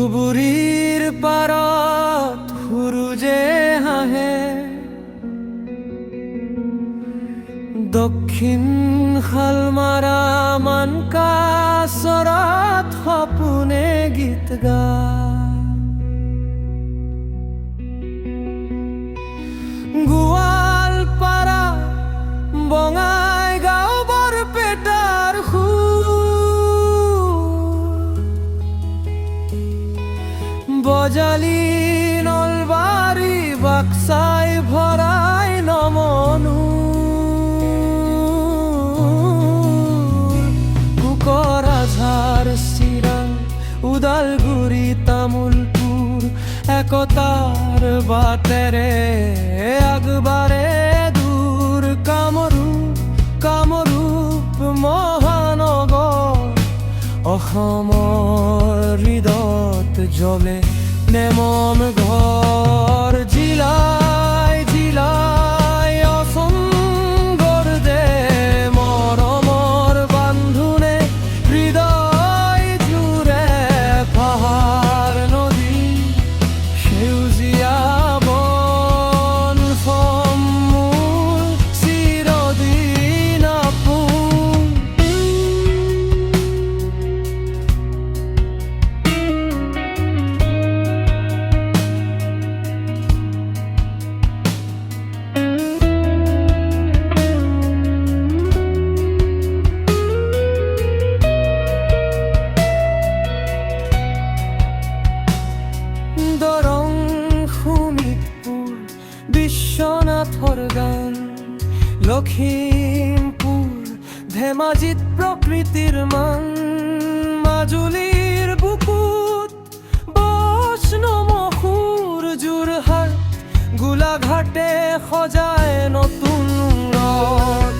ধুবুৰীৰ পাৰত সুৰুজে হাঁহে, দক্ষিণ শালমাৰা মানকাচৰত সপোনে গীত গায়। গোৱালপাৰা বঙাইগাঁও বৰপেটাৰ বজালি নলবাৰী বাক্সাই ভৰাই নমনো, কোকৰাঝাৰ চিৰাং ওদালগুৰি তামোলপুৰ একতাৰ বাটেৰে আগবাৰে দূৰ। কামৰূপ মহানগৰ অসমৰ হৃদয়ত জ্বলে নেমম ঘৰ। জিলাই জিলাই অসম গঢ় মৰমৰ বান্ধোনে, হৃদয় জুৰে পাহাৰ নদী সেউজীয়া বন সমূল চিৰদিন আপোন। দৰং শোণিতপুৰ বিশ্বনাথৰ গান, লখিমপুৰ ধেমাজিত প্ৰকৃতিৰ মান, মাজুলীৰ বুকুত বৈষ্ণৱ যোৰহাট গোলাঘাটে সজায় নতুন ৰথ।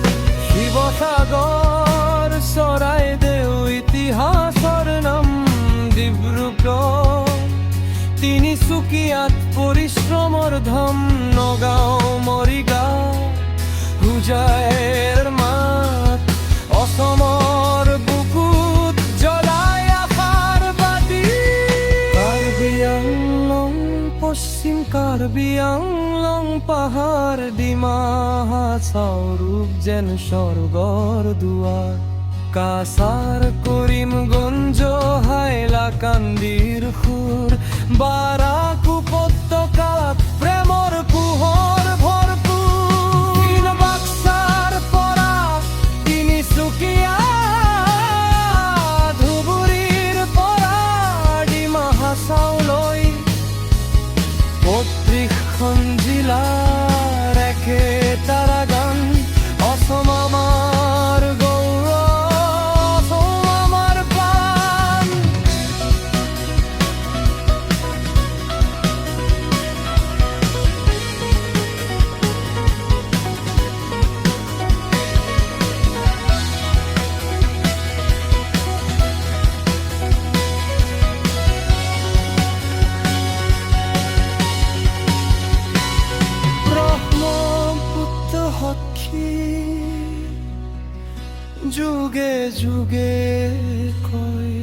শিৱসাগৰ চৰাইদেউ ইতিহাসৰ নাম, ডিব্ৰুগড় তিনিচুকীয়াত পৰিশ্ৰমৰ ধাম, নগাঁও মৰিগাঁও হোজাইৰ মাত অসমৰ বুকুত জ্বলাই আশাৰ বাতি। কাৰ্বি আংলং পশ্চিম কাৰ্বি আংলং পাহাৰ, ডিমা হাছাও ৰূপ যেন স্বৰ্গৰ দুৱাৰ। কাছাৰ কৰিমগঞ্জ হাইলাকান্দিৰ সুৰ, বাৰাক উপত্যকাত প্ৰেমৰ পোহৰ ভৰপূৰ। বাক্সাৰ পৰা তিনিচুকীয়া, ধুবুৰীৰ পৰা ডিমা হাছাওলৈ ৩৫খন জিলাৰ একেটাৰা গান। অসম আমাৰ গৌৰৱ, অসম আমাৰ প্ৰাণ। ব্ৰহ্মপুত্ৰ সখী যুগে যুগে কয়,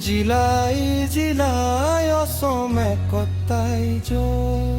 জিলাই জিলাই অসম একতাই জয়।